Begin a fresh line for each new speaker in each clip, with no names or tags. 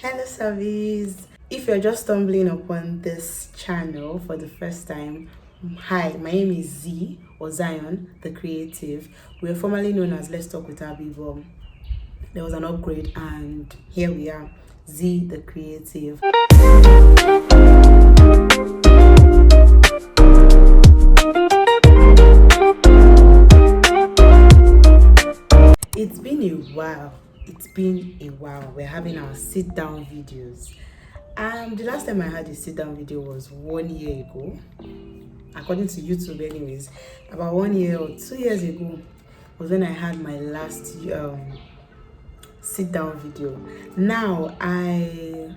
Hello, service. If you're just stumbling upon this channel for the first time, hi, my name is Z or Zion, the creative. We are formerly known as Let's Talk with Abby, but there was an upgrade, and here we are, Z, the creative. It's been a while. We're having our sit down videos. The last time I had a sit down video was 1 year ago, according to YouTube, anyways. About 1 year or 2 years ago was when I had my last sit down video. Now I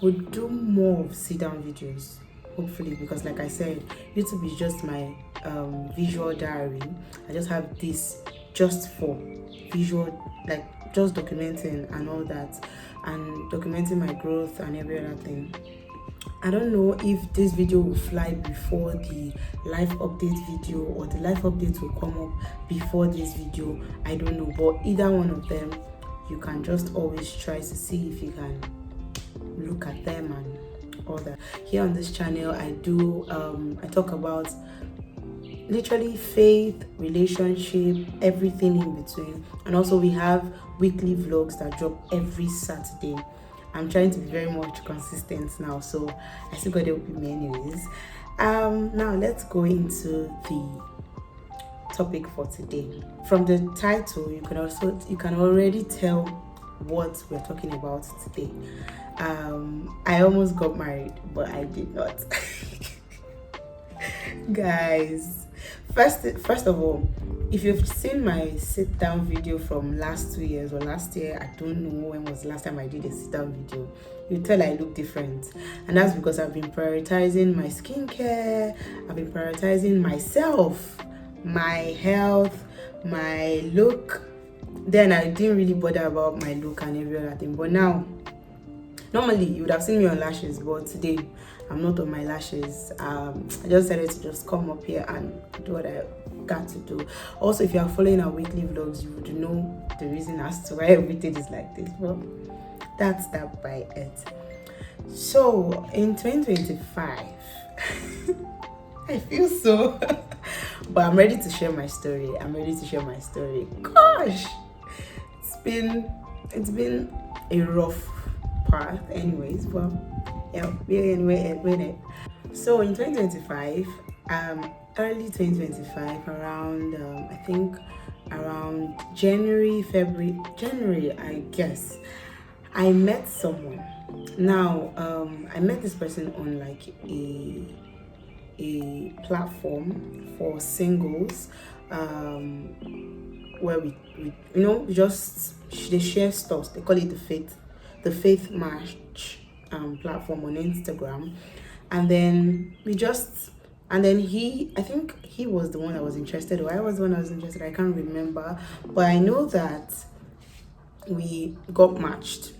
would do more of sit down videos, hopefully, because like I said, YouTube is just my visual diary. I just have this just for visual, like just documenting and all that, and documenting my growth and every other thing. I don't know if this video will fly before the life update video, or the life update will come up before this video. I don't know, but either one of them, you can just always try to see if you can look at them and all that. Here on this channel, I talk about literally faith, relationship, everything in between. And also we have weekly vlogs that drop every Saturday. I'm trying to be very much consistent now, so I still got to help me anyways. Now let's go into the topic for today. From the title, you can already tell what we're talking about today. I almost got married, but I did not. Guys, first of all, if you've seen my sit down video from last 2 years or last year, I don't know when was the last time I did a sit down video, you tell I look different. And that's because I've been prioritizing my skincare, I've been prioritizing myself, my health, my look. Then I didn't really bother about my look and every other thing. But now, normally you would have seen me on lashes, but today I'm not on my lashes. I just decided to just come up here and do what I got to do. Also, if you are following our weekly vlogs, you would know the reason as to why everything is like this. Well, that's that by it. So in 2025, I feel so but I'm ready to share my story. Gosh, it's been a rough path anyways, but yeah, anyway. So in 2025, early 2025, around I think around January, I guess, I met someone. Now I met this person on like a platform for singles, where we they share stuff. They call it the faith match platform on Instagram. And then I think he was the one that was interested, or I was the one that was interested, I can't remember, but I know that we got matched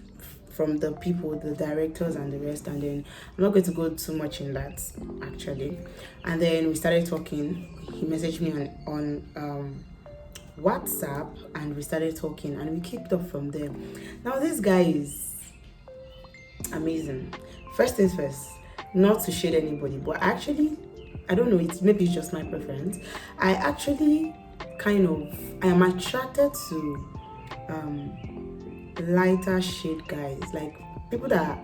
from the people, the directors and the rest. And then I'm not going to go too much in that actually. And then we started talking. He messaged me on WhatsApp, and we started talking, and we kicked off from there. Now this guy is amazing. First things first, not to shade anybody, but actually, I don't know, maybe it's just my preference. I am attracted to lighter shade guys, like people that are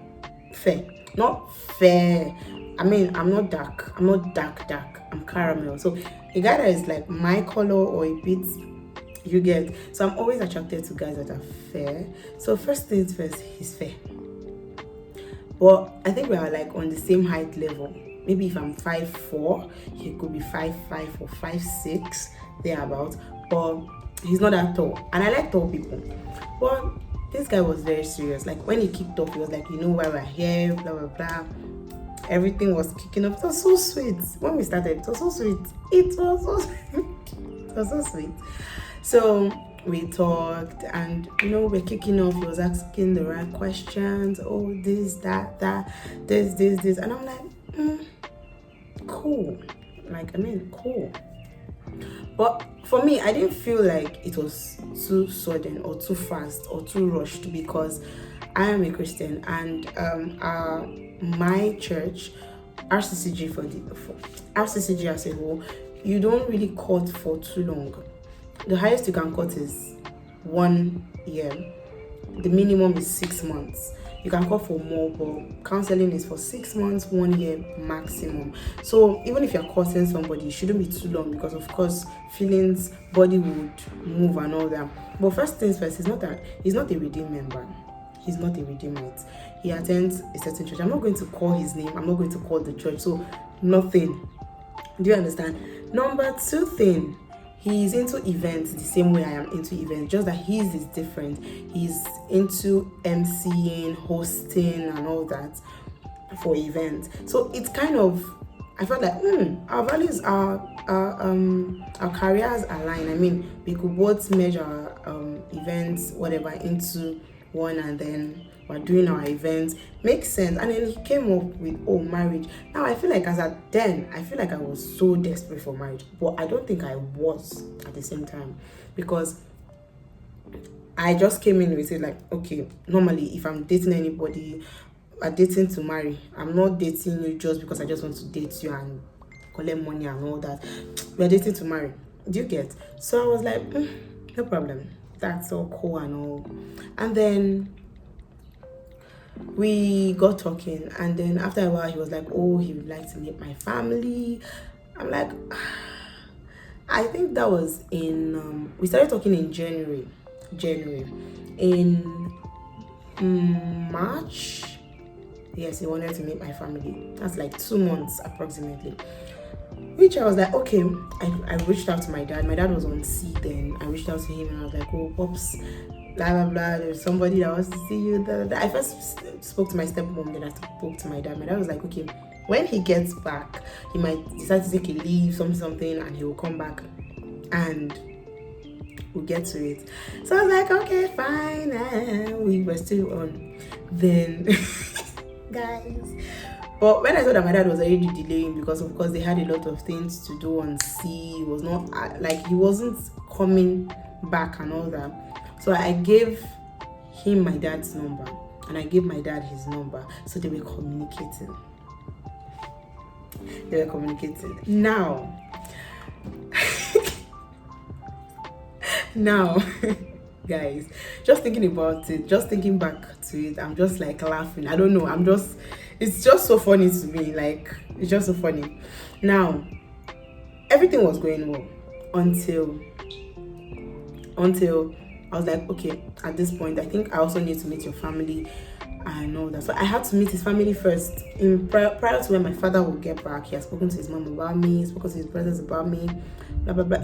fair. Not fair, I mean, I'm not dark, I'm caramel. So a guy that is like my color or a bit, you get. So I'm always attracted to guys that are fair. So first things first, he's fair. But I think we are like on the same height level. Maybe if I'm 5'4", he could be 5'5" or 5'6", thereabout. But he's not that tall, and I like tall people. But this guy was very serious. Like when he kicked off, he was like, you know why we're here, blah blah blah. Everything was kicking off. It was so sweet. When we started, it was so sweet. It was so sweet. So we talked, and we're kicking off. He was asking the right questions. Oh, this, that, this, and I'm like, cool. Cool. But for me, I didn't feel like it was too sudden or too fast or too rushed, because I am a Christian, and my church, RCCG for RCCG as a whole, you don't really court for too long. The highest you can court is 1 year. The minimum is 6 months. You can call for more, but counseling is for 6 months, 1 year maximum. So even if you're courting somebody, it shouldn't be too long, because of course feelings, body would move and all that. But first things first, he's not a redeemed member. He's not a redeemite. He attends a certain church. I'm not going to call his name. I'm not going to call the church. So nothing. Do you understand? Number two thing, he's into events the same way I am into events, just that his is different. He's into MCing, hosting, and all that for events. So it's kind of, I felt like our values, our careers align. I mean, we could both measure events, whatever, into one, and then we're doing our events. Makes sense. And then he came up with marriage. Now I feel like I feel like I was so desperate for marriage, but I don't think I was at the same time, because I just came in with it like, okay, normally if I'm dating anybody, I'm dating to marry. I'm not dating you just because I just want to date you and collect money and all that. We're dating to marry. Do you get? So I was like, no problem. That's all cool and all. And then we got talking, and then after a while he was like, oh, he would like to meet my family. I'm like, I think that was in we started talking in January. In March, yes, he wanted to meet my family. That's like 2 months approximately, which I was like, okay. I reached out to my dad. My dad was on C then. I reached out to him and I was like, oh, pops, blah blah blah, there's somebody that wants to see you. I first spoke to my stepmom, then I spoke to my dad. My dad was like, okay, when he gets back, he might decide to take a leave, something, and he will come back and we'll get to it. So I was like, okay, fine. And we were still on then guys. But when I saw that my dad was already delaying, because of course they had a lot of things to do on C, it was not like he wasn't coming back and all that. So I gave him my dad's number, and I gave my dad his number. So they were communicating. Now, guys, just thinking about it, just thinking back to it, I'm just like laughing. I don't know. It's just so funny to me. Like, it's just so funny. Now, everything was going well until I was like, okay, at this point, I think I also need to meet your family and all that. So I had to meet his family first. Prior to when my father would get back, he had spoken to his mom about me, spoken to his brothers about me, blah blah blah.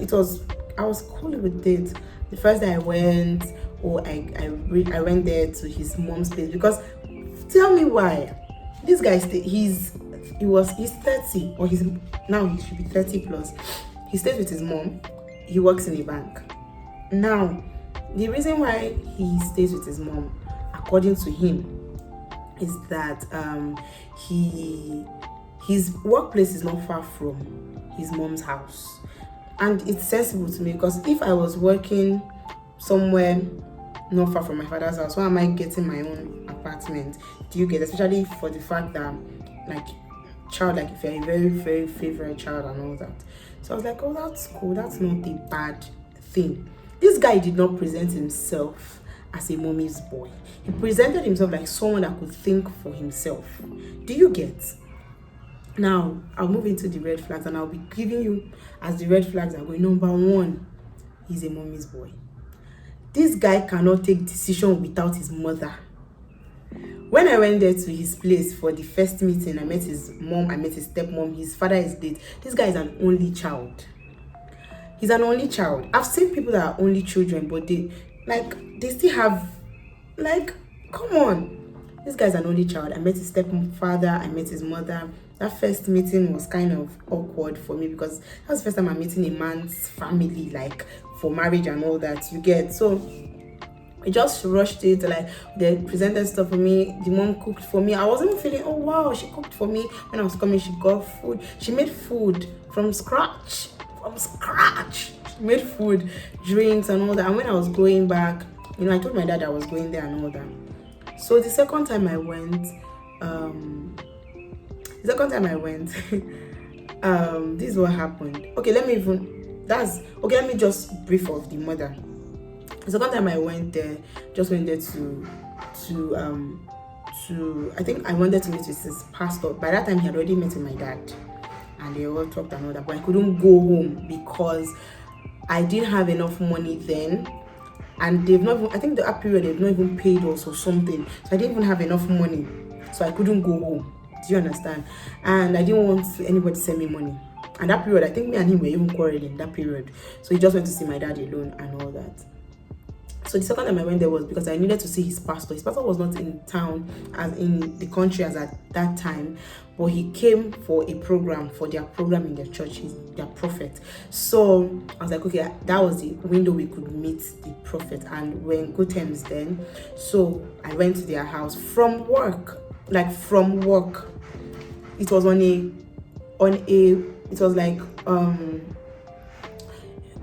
I was cool with it. The first day I went, I went there to his mom's place, because tell me why this guy he's 30, or now he should be 30 plus. He stays with his mom. He works in a bank. Now, the reason why he stays with his mom, according to him, is that his workplace is not far from his mom's house. And it's sensible to me, because if I was working somewhere not far from my father's house, why am I getting my own apartment? Do you get? Especially for the fact that, like, child, like if you're a very, very favorite child and all that. So I was like, oh, that's cool. That's not a bad thing. This guy did not present himself as a mommy's boy. He presented himself like someone that could think for himself. Do you get? Now, I'll move into the red flags, and I'll be giving you, as the red flags are going. Number one, he's a mommy's boy. This guy cannot take decision without his mother. When I went there to his place for the first meeting, I met his mom, I met his stepmom. His father is dead. This guy is an only child. He's an only child. I've seen people that are only children, but they still have, like, come on. This guy's an only child. I met his stepfather, I met his mother. That first meeting was kind of awkward for me, because that was the first time I'm meeting a man's family, like, for marriage and all that, you get. So I just rushed it. Like, they presented stuff for me. The mom cooked for me. I wasn't feeling, oh wow, she cooked for me. When I was coming, she got food. She made food from scratch from scratch. She made food, drinks, and all that. And when I was going back, I told my dad I was going there and all that. So the second time I went, this is what happened. Okay, let me just brief of the mother. The second time I went there, just went there to I think I wanted to meet with his pastor. By that time he had already met with my dad and they all talked and all that, but I couldn't go home because I didn't have enough money then, and they've not even, I think that period they've not even paid us or something, so I didn't even have enough money, so I couldn't go home. Do you understand? And I didn't want anybody to send me money. And that period, I think me and him were even quarreling that period, so he just went to see my dad alone and all that. So the second time I went there was because I needed to see his pastor. His pastor was not in town, as in the country as at that time, but he came for a program, for their program in their church. He's their prophet. So I was like, okay, that was the window we could meet the prophet, and we're in good terms then. So I went to their house from work. It was it was like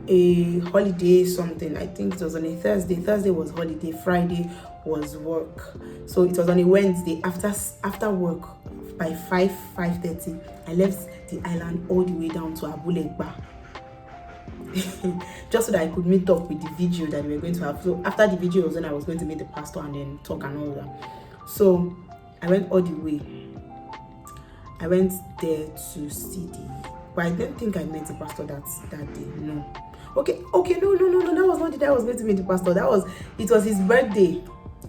a holiday something. I think it was on a Thursday. Thursday was holiday, Friday was work. So it was on a Wednesday after work. By 5:30 I left the island all the way down to Abulegba just so that I could meet up with the video that we were going to have. So after the video was when I was going to meet the pastor and then talk and all that. So I went all the way. I went there to see but I didn't think I met the pastor that day. No. Okay, no. That was not the day I was going to meet the pastor. It was his birthday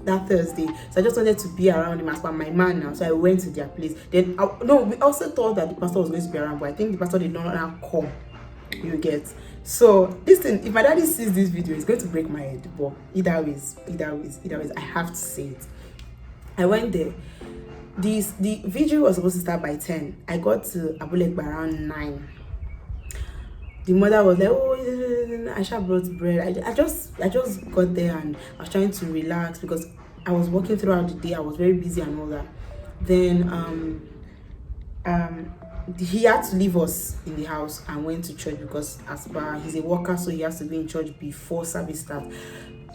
that Thursday. So I just wanted to be around him as per my man now. So I went to their place. Then we also thought that the pastor was going to be around, but I think the pastor did not now come. You get. So listen, if my daddy sees this video, it's going to break my head. But either ways, I have to say it. I went there. The video was supposed to start by 10. I got to Abulegba around 9. The mother was like, oh, Aisha brought bread. I just got there and I was trying to relax because I was working throughout the day. I was very busy and all that. Then he had to leave us in the house and went to church because he's a worker, so he has to be in church before service starts.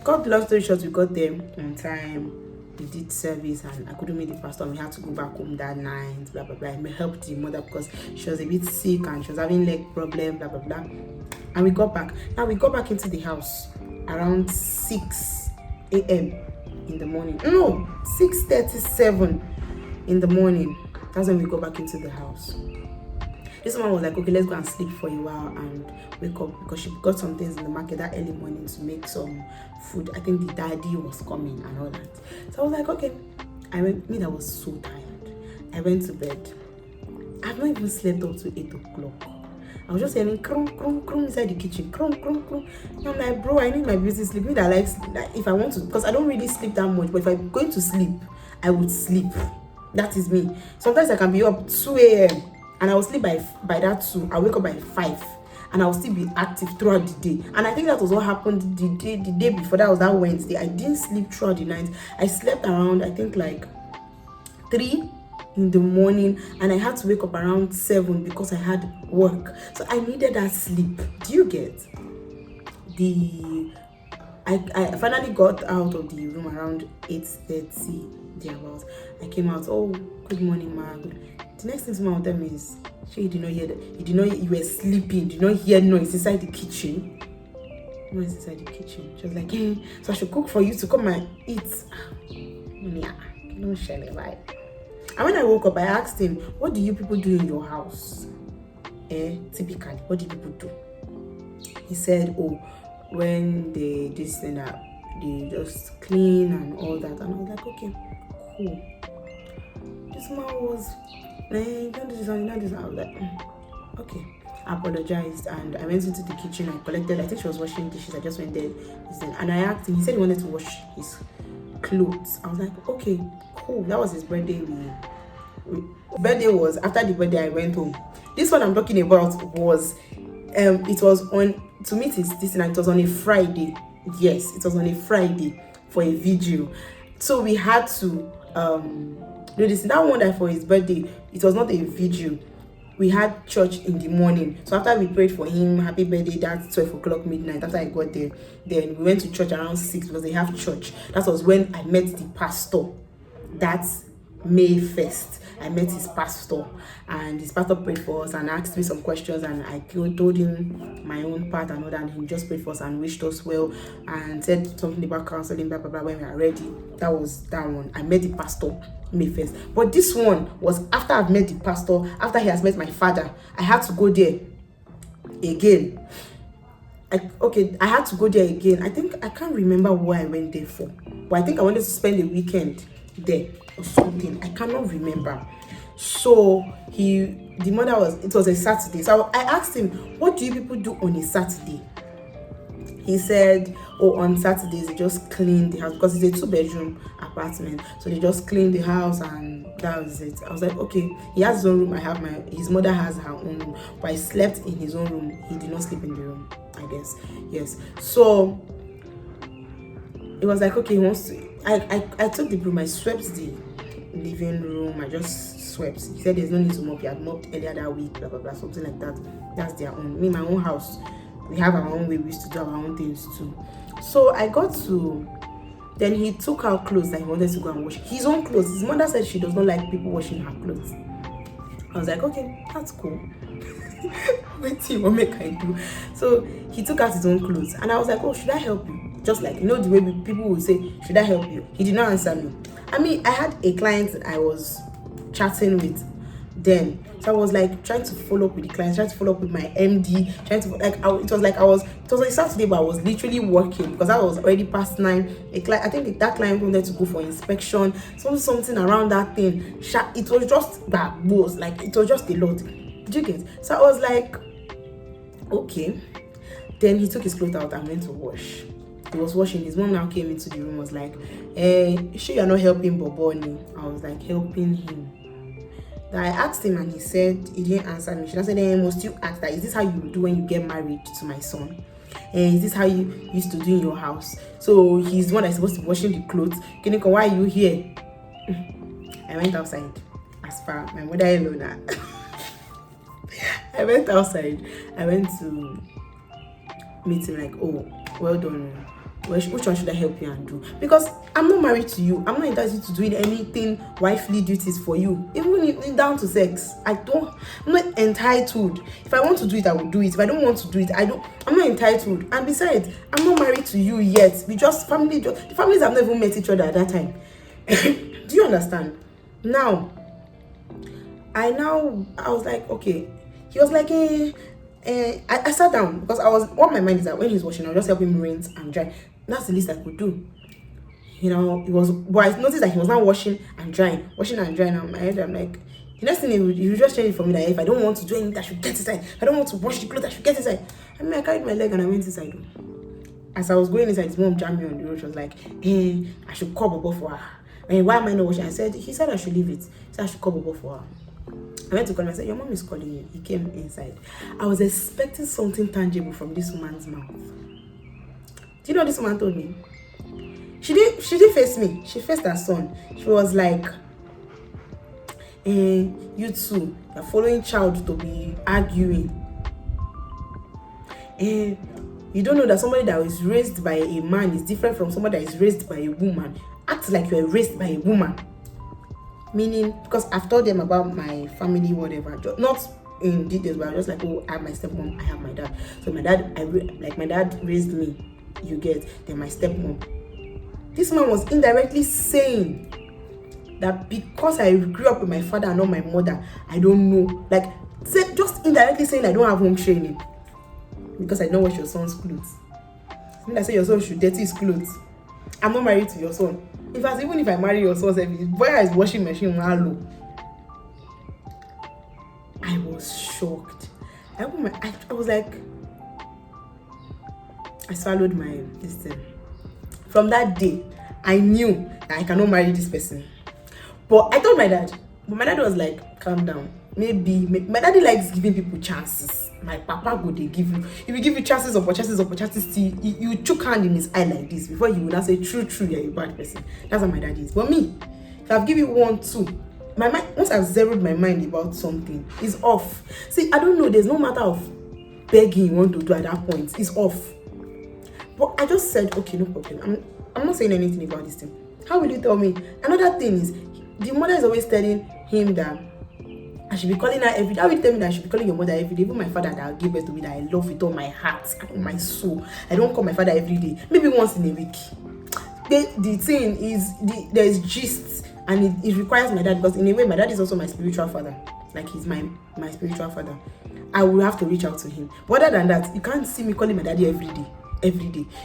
Cut the long story short, we got there on time. We did service and I couldn't meet the pastor. We had to go back home that night, blah blah blah. I helped the mother because she was a bit sick and she was having leg problem, blah blah blah. And we got back. Now we got back into the house around 6 a.m. in the morning. No, 6:37 in the morning. That's when we got back into the house. This woman was like, okay, let's go and sleep for a while and wake up because she got some things in the market that early morning to make some food. I think the daddy was coming and all that. So I was like, okay. I was so tired. I went to bed. I've not even slept up to 8 o'clock. I was just hearing crum, crum, crum inside the kitchen. Crum, crum, crum. And I'm like, bro, I need my beauty sleep. Me that likes, if I want to, because I don't really sleep that much, but if I'm going to sleep, I would sleep. That is me. Sometimes I can be up 2 a.m. and I will sleep by that 2. I wake up by 5 and I will still be active throughout the day. And I think that was what happened the day before. That was that Wednesday. I didn't sleep throughout the night. I slept around, I think like 3 in the morning, and I had to wake up around 7 because I had work. So I needed that sleep. Do you get? I finally got out of the room around 8:30 thereabouts. I came out, oh, good morning, ma. The next thing someone will tell me is, you did not hear that. You were sleeping. You did not hear noise inside the kitchen. Noise inside the kitchen. She was like, so I should cook for you to come and eat. Yeah, no shell, right? And when I woke up, I asked him, what do you people do in your house? Typically, what do people do? He said, oh, when they this and that, they just clean and all that. And I was like, okay, cool. This man was, you don't do this and you don't do this. I was like, okay. I apologized and I went into the kitchen. I collected, I think she was washing dishes. I just went there and I asked him. He said he wanted to wash his clothes. I was like, okay, cool. That was his birthday. Birthday was after the birthday. I went home. This one I'm talking about was it was on to meet his this and it was on a Friday. Yes, it was on a Friday for a video. So we had to do this. That one that for his birthday, it was not a video. we had church in the morning. So after we prayed for him, happy birthday, that's 12 o'clock midnight. After I got there, then we went to church around 6 because they have church. That was when I met the pastor. That's May 1st. I met his pastor, and his pastor prayed for us and asked me some questions, and I told him my own part and all that, and he just prayed for us and wished us well and said something about counseling, blah blah blah, when we are ready. That was that one. I met the pastor May 1st. But this one was after I've met the pastor, after he has met my father. I had to go there again. I had to go there again. I think I can't remember why I went there for, but I think I wanted to spend a weekend there or something. I cannot remember. So it was a Saturday. So I asked him, what do you people do on a Saturday? He said, oh, on Saturdays they just clean the house because it's a 2-bedroom apartment. So they just clean the house and that was it. I was like, okay, he has his own room, his mother has her own room, but I slept in his own room. He did not sleep in the room, I guess. Yes. So it was like, okay, he wants to. I took the broom, I swept the living room, I just swept. He said there's no need to mop, he had mopped earlier that week, blah blah blah, something like that. That's their own. Me, my own house, we have our own way, we used to do our own things too. So I got to, then he took out clothes that he wanted to go and wash. His own clothes. His mother said she does not like people washing her clothes. I was like, okay, that's cool. What do you want me to do? So he took out his own clothes, and I was like, oh, should I help you? Just like, you know, the way people will say, should I help you? He did not answer me. I mean, I had a client I was chatting with then, so I was like trying to follow up with the clients, trying to follow up with my MD, it was a Saturday, but I was literally working because I was already past 9. I think that client wanted to go for inspection, something around that thing. It was just that was like, it was just a lot. Did you get? So I was like, okay. Then he took his clothes out and went to wash. He was washing. His mom now came into the room, was like, you sure you're not helping Boboni? I was like, helping him. Then I asked him and he said, he didn't answer me. She said, must you ask that? Is this how you do when you get married to my son? Is this how you used to do in your house? So he's the one that's supposed to be washing the clothes. Kiniko, why are you here? I went outside. As far my mother-in-law now. I went outside. I went to meet him, like, oh, well done. Which one should I help you and do? Because I'm not married to you. I'm not entitled to doing anything wifely duties for you. Even down to sex. I'm not entitled. If I want to do it, I will do it. If I don't want to do it, I'm not entitled. And besides, I'm not married to you yet. The families have never met each other at that time. Do you understand? Now, I was like, okay. He was like, I sat down because what my mind is that when he's washing, I'll just help him rinse and dry. That's the least I could do. You know, but I noticed that he was not washing and drying. Now in my head, I'm like, the next thing he would just change it for me that if I don't want to do anything, I should get inside. If I don't want to wash the clothes, I should get inside. I mean, I carried my leg and I went inside. As I was going inside, his mom jammed me on the road. She was like, I should call Bobo for her. Why am I not washing? He said I should leave it. He said I should call Bobo for her. I went to call him. I said, your mom is calling you. He came inside. I was expecting something tangible from this woman's mouth. Do you know what this woman told me? She didn't face me. She faced her son. She was like, you two, you're following child to be arguing. You don't know that somebody that is raised by a man is different from somebody that is raised by a woman. Act like you are raised by a woman. Meaning, because I've told them about my family, whatever, not in details, but I was just like, oh, I have my stepmom, I have my dad. So my dad raised me, you get, then my stepmom. This man was indirectly saying that because I grew up with my father and not my mother, I don't know. Like, just indirectly saying I don't have home training because I don't wash your son's clothes. When I say your son should dirty his clothes, I'm not married to your son. In fact, even if I marry your son, if boy is washing machine, I was shocked. I was like, I swallowed my distance. From that day, I knew that I cannot marry this person. But I told my dad. But my dad was like, calm down. Maybe my daddy likes giving people chances. My papa go they give you. If you give you chances, you choke hand in his eye like this before you will not say true, you're a bad person. That's how my dad is. But me, if I've given you 1, 2, my mind, once I've zeroed my mind about something, it's off. See, I don't know, there's no matter of begging you want to do at that point, it's off. But I just said, okay, no problem. I'm not saying anything about this thing. How will you tell me? Another thing is, the mother is always telling him that I should be calling her every day. How will you tell me that I should be calling your mother every day? Even my father that gave birth to me, that I love with all my heart and all my soul, I don't call my father every day. Maybe once in a week. The thing is, there's gist, and it requires my dad, because in a way my dad is also my spiritual father. Like, he's my spiritual father. I will have to reach out to him. But other than that, you can't see me calling my daddy every day.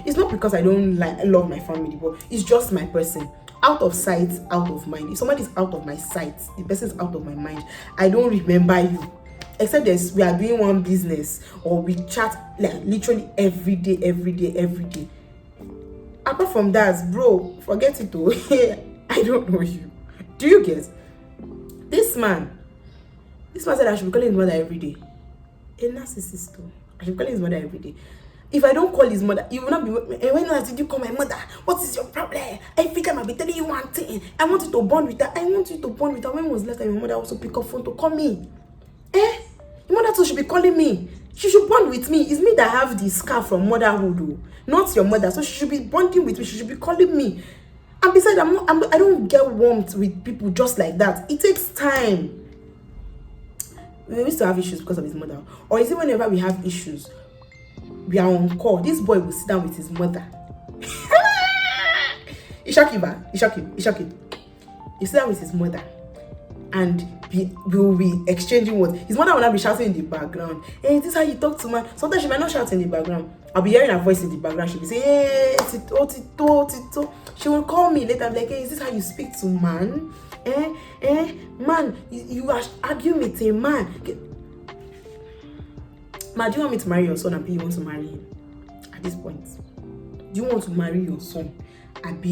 It's not because I don't love my family, but it's just my person. Out of sight, out of mind. If somebody is out of my sight, the person is out of my mind, I don't remember you. Except we are doing one business, or we chat like literally every day. Apart from that, bro, forget it though. I don't know you. Do you get? This man said I should be calling his mother every day. A narcissist though. I should be calling his mother every day. If I don't call his mother, he will not be. When last did you call my mother? What is your problem? Every time I'll be telling you one thing. I want you to bond with her. When was the last time your mother also pick up phone to call me? Your mother too should be calling me. She should bond with me. It's me that have the scar from motherhood, though, not your mother. So she should be bonding with me. She should be calling me. And besides, I don't get warmth with people just like that. It takes time. We used to have issues because of his mother. Or is it whenever we have issues, we are on call, this boy will sit down with his mother. He shock him. He sit down with his mother, and we will be exchanging words. His mother will not be shouting in the background. Hey, is this how you talk to man? Sometimes she might not shout in the background. I'll be hearing her voice in the background. She'll be saying, hey, Tito. She will call me later. I'm like, hey, is this how you speak to man? Man, you are arguing with a man. Ma, do you want me to marry your son, and you want to marry him? At this point, do you want to marry your son, and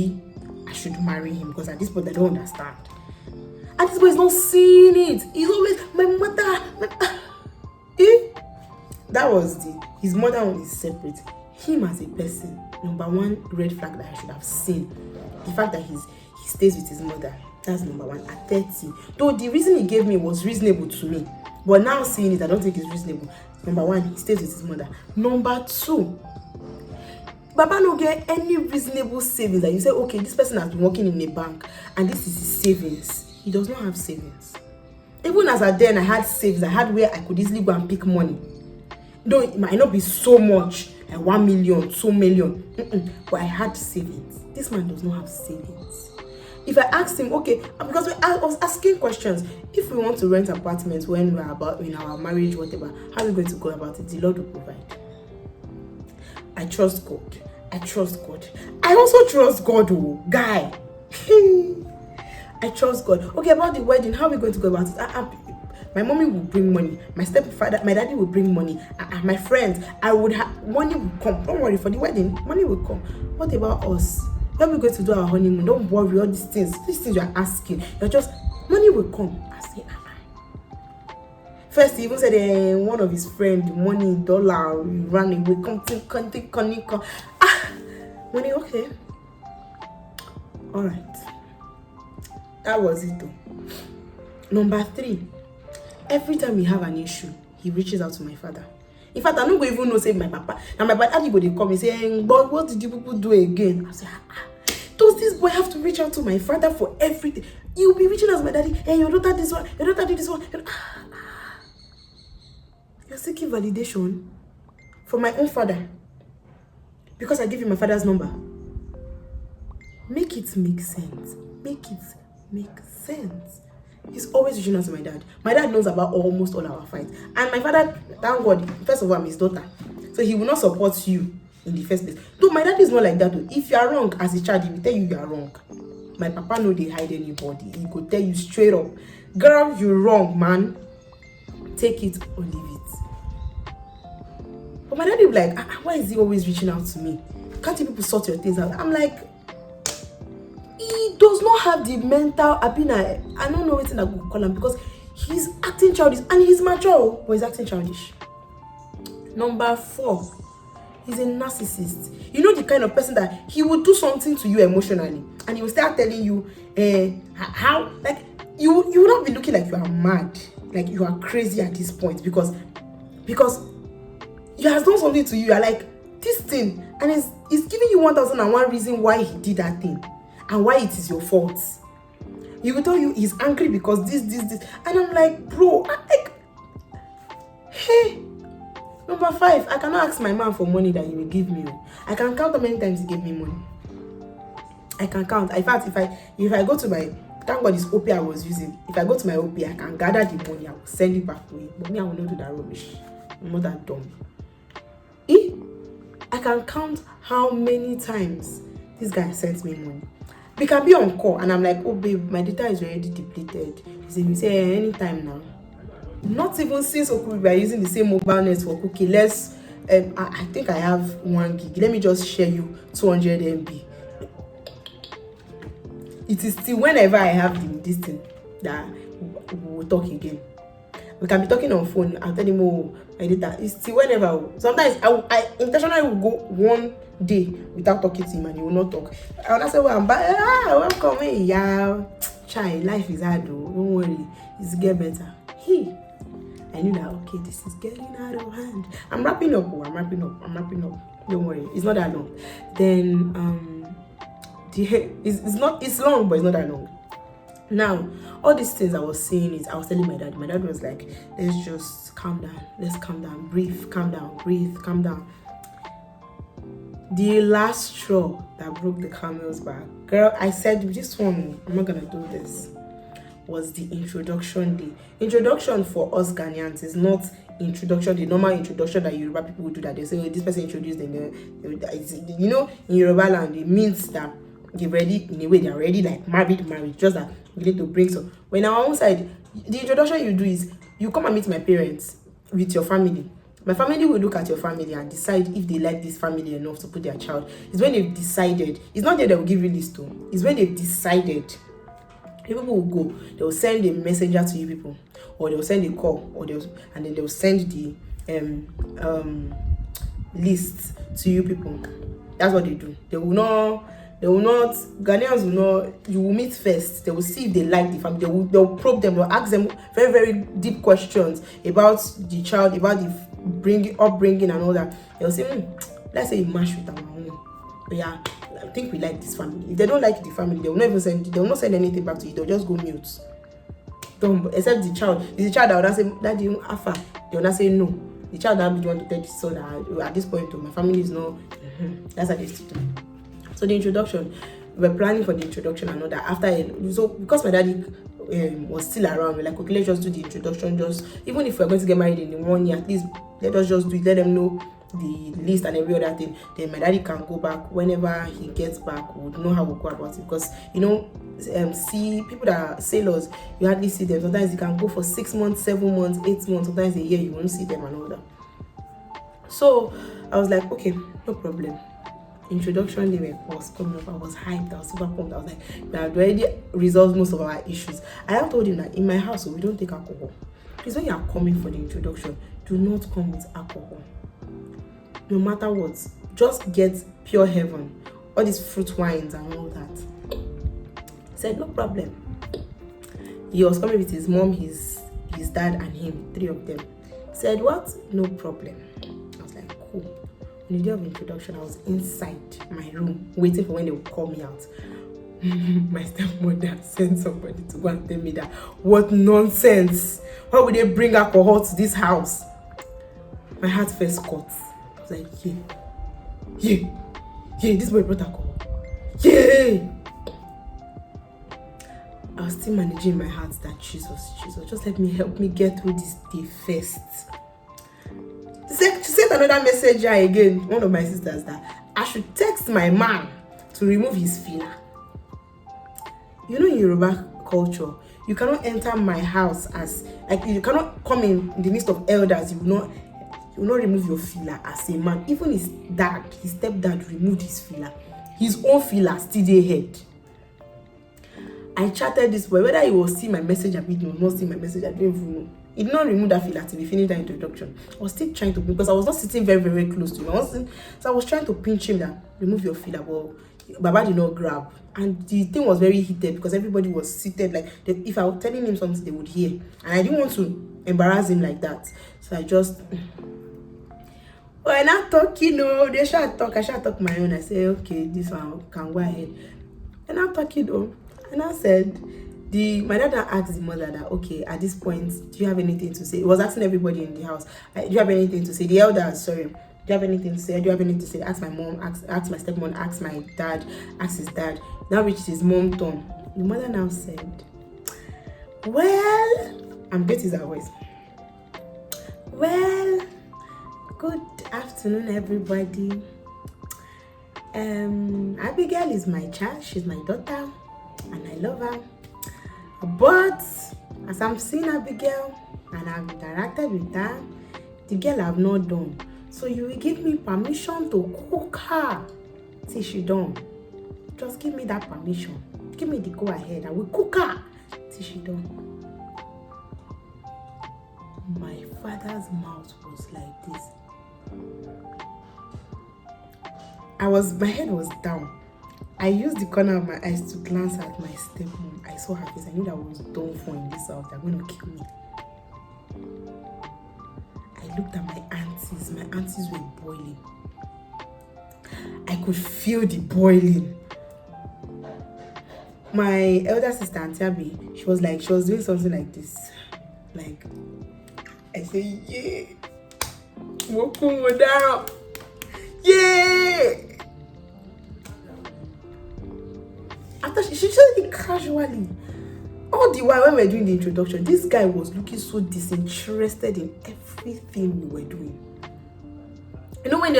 I should marry him? Because at this point, I don't understand. And this boy is not seeing it. He's always my mother. That was his mother one is separate. Him as a person, number one red flag that I should have seen, the fact that he stays with his mother. That's number one. At 30, though the reason he gave me was reasonable to me, but now seeing it, I don't think it's reasonable. Number one, he stays with his mother. Number two, Baba no get any reasonable savings that you say, okay, this person has been working in a bank and this is his savings. He does not have savings. Even as at then, I had savings. I had where I could easily go and pick money. Though it might not be so much, like 1 million, 2 million, but I had savings. This man does not have savings. If I asked him, okay, because I was asking questions, if we want to rent apartments when we're about in our marriage, whatever, how are we going to go about it? The Lord will provide. I trust God. I also trust God, oh, guy. I trust God. Okay, about the wedding, how are we going to go about it? My mommy will bring money. My stepfather, my daddy will bring money. My friends, money will come. Don't worry, for the wedding, money will come. What about us? When we're going to do our honeymoon, don't worry, all these things you're asking, you're just, money will come. I say, First, he even said one of his friends, money, dollar, ran away, come. Money, okay. All right. That was it though. Number 3, every time we have an issue, he reaches out to my father. In fact, I don't even know, say my papa. And my daddy go, they come and say, hey, but what did you people do again? I say, does this boy have to reach out to my father for everything? You'll be reaching out to my daddy, hey, your daughter this one, your daughter did this one. You're seeking validation from my own father because I give you my father's number. Make it make sense. He's always reaching out to my dad. My dad knows about almost all our fights. And my father, thank God, first of all, I'm his daughter. So he will not support you in the first place. Though my dad is not like that. Though. If you are wrong as a child, he will tell you are wrong. My papa no dey hide anybody. He could tell you straight up, girl, you're wrong, man. Take it or leave it. But my dad will be like, why is he always reaching out to me? Can't you people sort your things out? I'm like, he does not have the mental apina. I don't know what I could call him because he's acting childish and he's mature, but he's acting childish. Number 4, he's a narcissist. You know the kind of person that he will do something to you emotionally and he will start telling you how, like, you will not be looking like you are mad, like you are crazy at this point, because he has done something to you. You are like, this thing, and it's giving you 1001 reason why he did that thing and why it is your fault. He will tell you he's angry because this, and I'm like, bro, hey, number 5, I cannot ask my man for money that he will give me. I can count how many times he gave me money. I can count. In fact, if I go to my, thank God this OP I was using, if I go to my OP, I can gather the money, I will send it back to him. But me, I will not do that rubbish. I'm not that dumb. I can count how many times this guy sends me money. We can be on call and I'm like, oh babe, my data is already depleted. He say anytime now. Not even since we are using the same mobile network. Okay, let's I think I have 1 gig. Let me just share you 200 MB. It is still whenever I have this thing that we will talk again. We can be talking on phone. I'll tell him, oh, my data. It's still whenever. Sometimes I intentionally will go 1 day without talking to him and he will not talk. I will say, well, I'm back. Welcome. Yeah, child, life is hard though. Don't worry, it's get better. I knew that, okay, this is getting out of hand. I'm wrapping up. Don't worry, it's not that long. Then it's long, but it's not that long. Now, all these things I was saying is, I was telling my dad. My dad was like, let's just calm down. Let's calm down. Breathe. Calm down. Breathe. Calm down. The last straw that broke the camel's back, girl, I said, this one, I'm not gonna do this, was the introduction day. Introduction for us Ghanaians is not introduction, the normal introduction that Yoruba people would do, that they say, oh, this person introduced them. You know, in Yoruba land, it means that they're ready, in a way, they're already like married, just that you need to bring some. When our own side, the introduction you do is, you come and meet my parents with your family. My family will look at your family and decide if they like this family enough to put their child. It's when they've decided. It's not that they will give you list to. It's when they've decided. People will go. They will send a messenger to you people, or they will send a call, and then they will send the list to you people. That's what they do. They will not. Ghanaians will not. You will meet first. They will see if they like the family. They'll probe them. They'll ask them very, very deep questions about the child, about the upbringing and all that. They'll say, let's say you match with our own. But yeah, I think we like this family. If they don't like the family, they will not even send. They will not send anything back to you. They'll just go mute. Don't, except the child. It's the child that will not say, Daddy, Alpha. They will not say no. The child that will be the one to tell the son that at this point, my family is not. That's how they used to do. So the introduction, we were planning for the introduction and all that. So because my daddy was still around, we're like, okay, let's just do the introduction. Just even if we're going to get married in 1 year, at least let us just do it. Let them know the list and every other thing. Then my daddy can go back whenever he gets back. We'll know how we'll go about it, because see people that are sailors, you hardly see them. Sometimes you can go for 6 months, 7 months, 8 months, sometimes a year, you won't see them and all that. So I was like, okay, no problem. Introduction day was coming up. I was hyped. I was super pumped. I was like, we have already resolved most of our issues. I have told him that in my house, we don't take alcohol. Please, when you are coming for the introduction, do not come with alcohol. No matter what, just get pure heaven. All these fruit wines and all that. He said, no problem. He was coming with his mom, his dad, and him, 3 of them. He said, what? No problem. I was like, cool. On the day of introduction, I was inside my room waiting for when they would call me out. My stepmother sent somebody to go and tell me that, what nonsense! Why would they bring alcohol to this house? My heart first cut. I was like, yeah, this boy brought alcohol. Yeah! I was still managing my heart that Jesus, just help me get through this day first. She sent another messenger again, one of my sisters, that I should text my man to remove his filler. You know, in Yoruba culture, you cannot enter my house as, like, you cannot come in the midst of elders. You will not remove your filler as a man. Even his stepdad removed his filler. His own filler still dey head. I chatted this boy, whether he will see my message or he will not see my message, I don't even know. He did not remove that filler till we finished that introduction. I was still trying to, because I was not sitting very, very close to him. So I was trying to pinch him that, remove your filler, but Baba did not grab, and the thing was very heated because everybody was seated. Like if I was telling him something, they would hear, and I didn't want to embarrass him like that. So I just, when I talk, they shall talk. I shall talk my own. I say, okay, this one can go ahead. And I'm talking, and I said, my dad asked the mother that, okay, at this point, do you have anything to say? He was asking everybody in the house, do you have anything to say? The elder, sorry, do you have anything to say? Do you have anything to say? Ask my mom, ask my stepmom, ask my dad, ask his dad. Now reached his mom turn. The mother now said, well, I'm getting his voice. Well, good afternoon, everybody. Abigail is my child. She's my daughter, and I love her. But as I'm seeing Abigail and I've interacted with her, the girl have not done. So you will give me permission to cook her till she done. Just give me that permission. Give me the go ahead. I will cook her till she done. My father's mouth was like this. My head was down. I used the corner of my eyes to glance at my stepmom. I saw her face. I knew that I was done for in this house. They're going to kill me. I looked at my aunties. My aunties were boiling. I could feel the boiling. My elder sister, Auntie Abby, she was doing something like this. Like, I say, yeah. Yeah. After she said it casually. All the while when we were doing the introduction, this guy was looking so disinterested in everything we were doing. When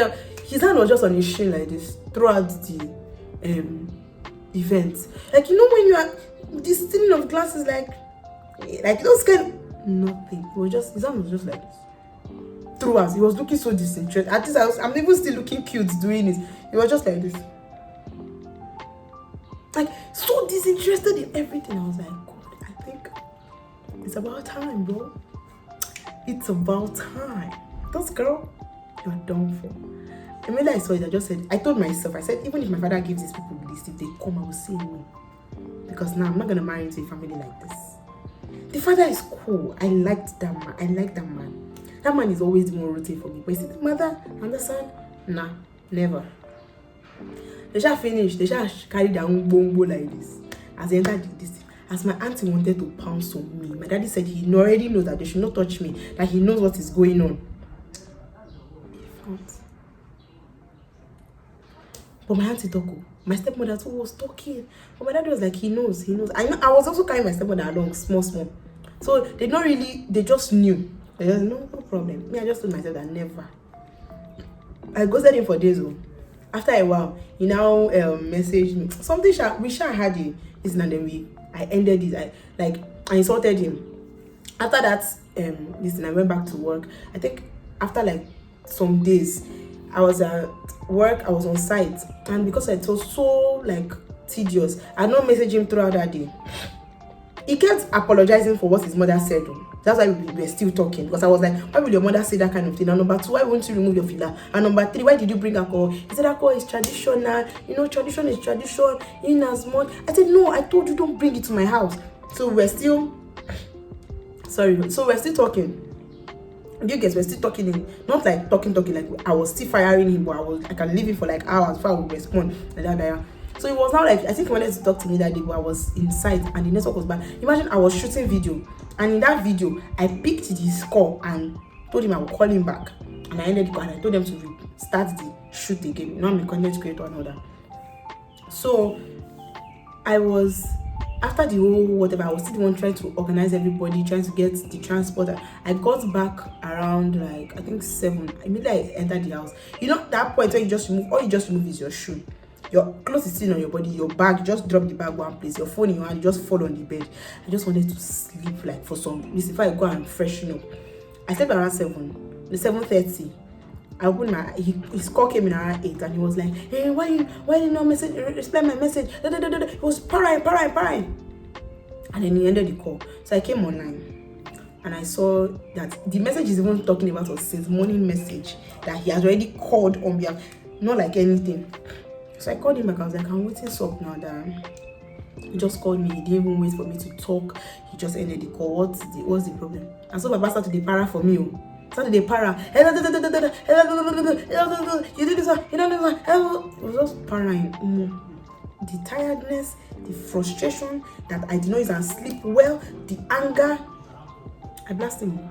his hand was just on his shin like this throughout the event. Like when you are this stealing of glasses, like those kind of nothing. His hand was just like this. Throughout, he was looking so disinterested. At least I'm even still looking cute doing it. He was just like this. Like, so disinterested in everything. I was like, God, I think it's about time, bro. It's about time. This girl, you're done for. And when I saw it, I just said, I told myself, I said, even if my father gives these people this, if they come, I will say no. Because now I'm not going to marry into a family like this. The father is cool. I liked that man. I like that man. That man is always the one rooting for me. But you see, the mother and the son, nah, never. They shall finish. They shall carry their own bombo like this. As they entered this, as my auntie wanted to pounce on me, my daddy said he already knows that they should not touch me. That he knows what is going on. But my auntie talked. My stepmother too was talking. But my daddy was like, he knows. I was also carrying my stepmother along, small. So they just knew. There's no problem. Me, I just told myself that never. I ghosted him for days. After a while, he now messaged me. Something we had it. And then I ended it. I insulted him. After that, I went back to work. I think after some days, I was at work. I was on site, and because it was so tedious, I had not messaged him throughout that day. He kept apologizing for what his mother said. That's why we were still talking, because I was like, why will your mother say that kind of thing? And number two, why won't you remove your filler? And number three, why did you bring alcohol? He said alcohol is traditional. Tradition is tradition. In as much. I said, no, I told you don't bring it to my house. So we're still talking. You guys were still talking not talking like I was still firing him, but I can leave him for hours before I would respond. So it was now I think he wanted to talk to me that day, but I was inside and the network was bad. Imagine I was shooting video, and in that video I picked his call and told him I would call him back, and I ended the call and I told them to start the shoot again. I'm a content creator and all that. So after the whole whatever, I was still the one trying to organize everybody, trying to get the transport. I got back around I think 7. Immediately I entered the house. That point where all you just remove is your shoe. Your clothes is still on your body, your bag, just drop the bag one place, your phone in your hand, you just fall on the bed. I just wanted to sleep for some reason before I go and freshen up. I slept around 7. The 7:30. I opened his call came in around 8, and he was like, hey, why you not reply my message? He was parrying. And then he ended the call. So I came online and I saw that the message is even talking about us since morning message that he has already called on behalf, not like anything. So I called him back. I was like, I'm waiting up now, that he just called me. He didn't even wait for me to talk. He just ended the call. What's the problem? And so Baba started to para for me. Started the para. You did this one. You don't do this one. It was just paraing. The tiredness, the frustration that I did not even sleep well, the anger. I blasted him.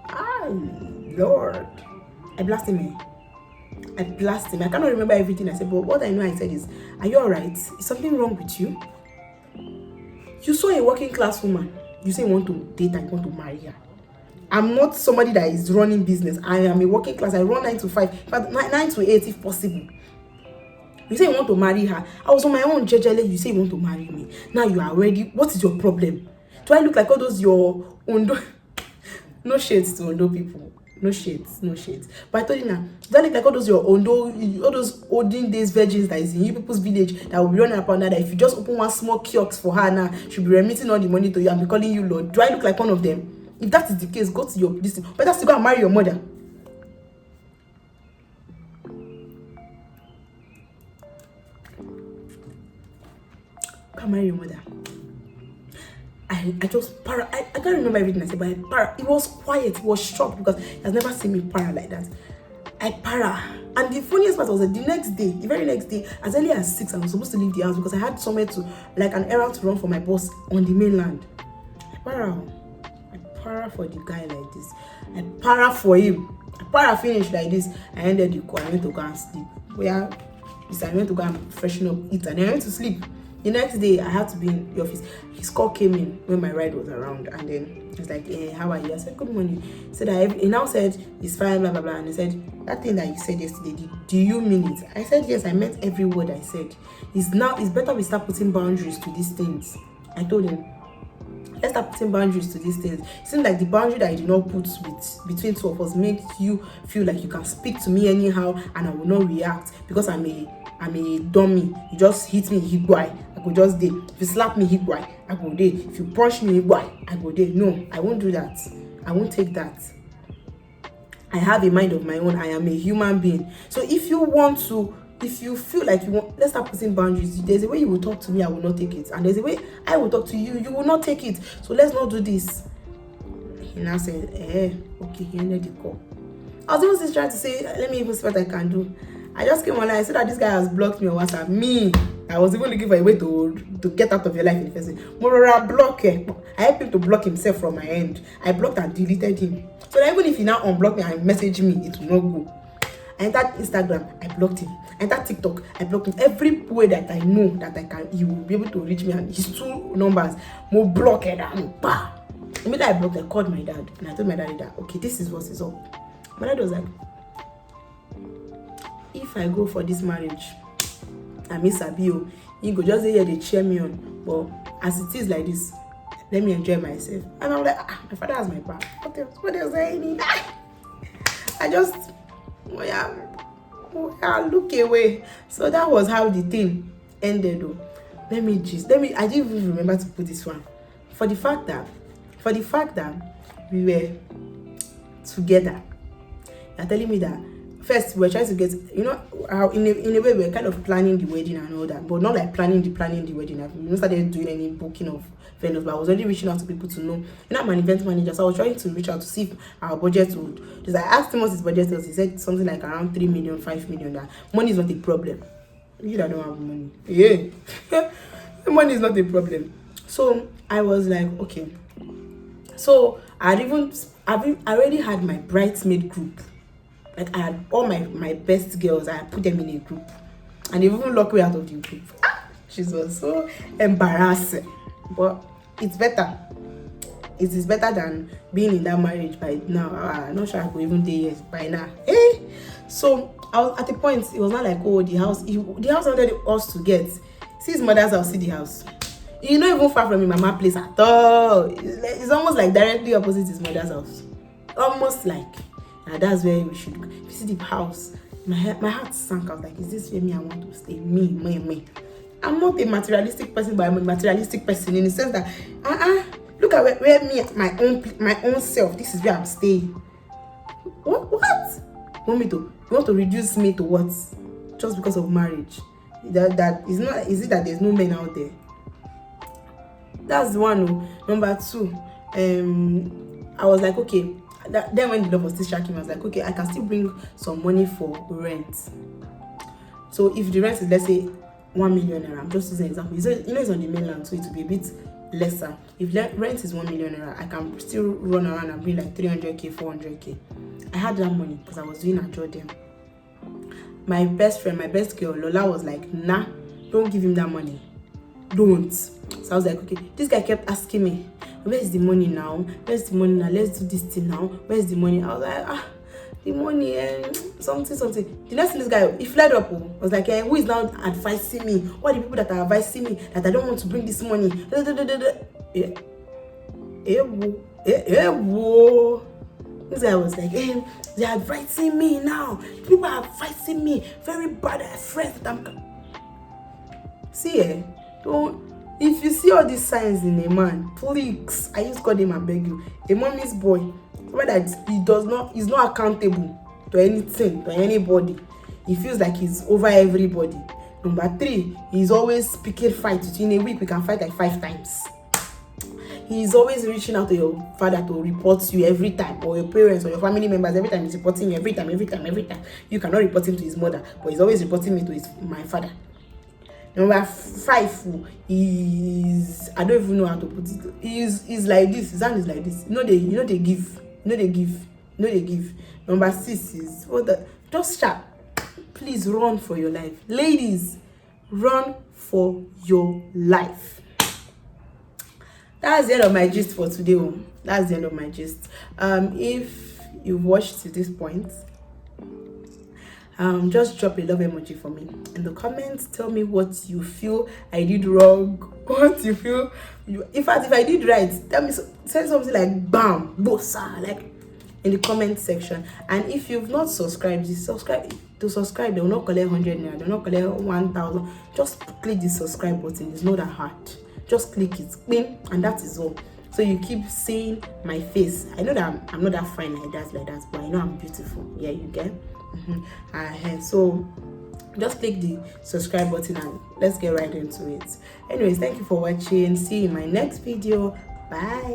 Ah, Lord. I blasted him. I cannot remember everything I said, but what I know I said is, are you alright? Is something wrong with you? You saw a working class woman. You say you want to date and you want to marry her. I'm not somebody that is running business. I am a working class. I run 9 to 5, but 9 to 8 if possible. You say you want to marry her. I was on my own, jejely. You say you want to marry me. Now you are ready. What is your problem? Do I look like all those your Ondo? No shades to Ondo people. No shades. But I told you now, do I look like all those your Ondo, all those olden days virgins that is in you people's village that will be running upon that if you just open one small kiosk for her now, she'll be remitting all the money to you and be calling you Lord. Do I look like one of them? If that is the case, go to your listen. But that's to go and marry your mother. Go marry your mother. I just para. I can't remember everything I said, but I para. It was quiet. It was shocked because he has never seen me para like that. I para. And the funniest part was that the very next day, as early as 6, I was supposed to leave the house because I had somewhere to, like an errand to run for my boss on the mainland. I para for the guy like this. I para for him. I para finish like this. I ended the call. I went to go and sleep. I went to go and freshen up, eat, and then I went to sleep. The next day, I had to be in the office. His call came in when my ride was around, and then he was like, how are you? I said, good morning. He said, he now said, it's fine, blah, blah, blah. And he said, that thing that you said yesterday, do you mean it? I said, yes, I meant every word I said. It's better we start putting boundaries to these things. I told him, let's start putting boundaries to these things. It seems like the boundary that I did not put between two of us makes you feel like you can speak to me anyhow and I will not react because I'm a dummy. You just hit me, hit boy, I go just day. If you slap me, hit boy, I go day. If you punch me, hit boy, I go day. No, I won't do that. I won't take that. I have a mind of my own. I am a human being. So if you feel like you want, let's start putting boundaries. There's a way you will talk to me, I will not take it. And there's a way I will talk to you, you will not take it. So let's not do this. He now said, okay, he ended the call. I was even trying to say, let me even see what I can do. I just came online. I said that this guy has blocked me on WhatsApp. Me, I was even looking for a way to get out of your life in the first place. Morora block him. I helped him to block himself from my end. I blocked and deleted him. So that even if he now unblocked me and message me, it will not go. I entered Instagram, I blocked him. I entered TikTok, I blocked him. Every way that I know that I can, he will be able to reach me, and his 2 numbers, more blocked and bah. Immediately I blocked, I called my dad and I told my daddy that, okay, this is what is up. My dad was like, if I go for this marriage, I miss Abio, he go just here they cheer me on. But as it is like this, let me enjoy myself. And I'm like, my father has my back. What else I need? I just look away. So that was how the thing ended though. I didn't even remember to put this one. For the fact that we were together, you're telling me that first we were trying to get, how in a way we were kind of planning the wedding and all that, but not like planning the wedding. We didn't started doing any booking of venues, but I was already reaching out to people to know. I'm an event manager, so I was trying to reach out to see if our budget would. Because I asked him what his budget was. He said something like around 3 million, 5 million. That money is not a problem. You that don't have money, yeah, money is not a problem. So I was like, okay. So I already had my bridesmaid group. Like I had all my best girls, I had put them in a group. And they even locked me out of the group. She was so embarrassing. But it's better. It is better than being in that marriage by now. I'm not sure I could even do it by now. So I was at the point, it was not like, oh, the house wanted us to get. See his mother's house, see the house. You're not even far from his mama's place at all. It's almost like directly opposite his mother's house. Almost like. And that's where we should go. If you see the house, my heart sank. I was like, is this where I want to stay? Me. I'm not a materialistic person, but I'm a materialistic person in the sense that, look at where me, my own self, this is where I'm staying. What? You want to reduce me to what? just because of marriage. That is not. Is it that there's no men out there? That's one. Number two, I was like, okay. Then when the love was still shocking, I was like, okay, I can still bring some money for rent. So if the rent is, let's say, 1 million naira, I'm just using an example. It's on the mainland, so it will be a bit lesser. If rent is 1 million naira, I can still run around and bring like 300k, 400k. I had that money because I was doing a job then. My best friend, my best girl, Lola, was like, nah, don't give him that money. Don't. So I was like, okay. This guy kept asking me, where's the money now? Where's the money now? Let's do this thing now. Where's the money? I was like, the money and something. The next thing, this guy, he fled up. I was like, who is now advising me? What are the people that are advising me that I don't want to bring this money? This guy was like, they're advising me now. People are advising me. Very bad at friends. See, don't. If you see all these signs in a man, please, I used to call him, I beg you, a mommy's boy. That he's not accountable to anything, to anybody. He feels like he's over everybody. Number three, he's always picking fights. In a week, we can fight like 5 times. He's always reaching out to your father to report you every time, or your parents or your family members every time. He's reporting you every time. You cannot report him to his mother, but he's always reporting me to my father. Number 5 is, I don't even know how to put it. He's like this. His hand is like this. They give. Number 6 is just sharp. Please run for your life, ladies. Run for your life. That's the end of my gist for today. That's the end of my gist. If you've watched to this point, just drop a love emoji for me in the comments. Tell me what you feel I did wrong, what you feel in fact, if I did right, tell me, say something like bam bossa, like in the comment section. And if you've not subscribed, subscribe. They will not collect 100 naira, they will not collect 1,000. Just click the subscribe button. It's not that hard. Just click it, bing, and that is all. So you keep seeing my face. I know that I'm not that fine like that, but I know I'm beautiful. Yeah, you get. So just click the subscribe button and let's get right into it. Anyways, thank you for watching. See you in my next video. Bye.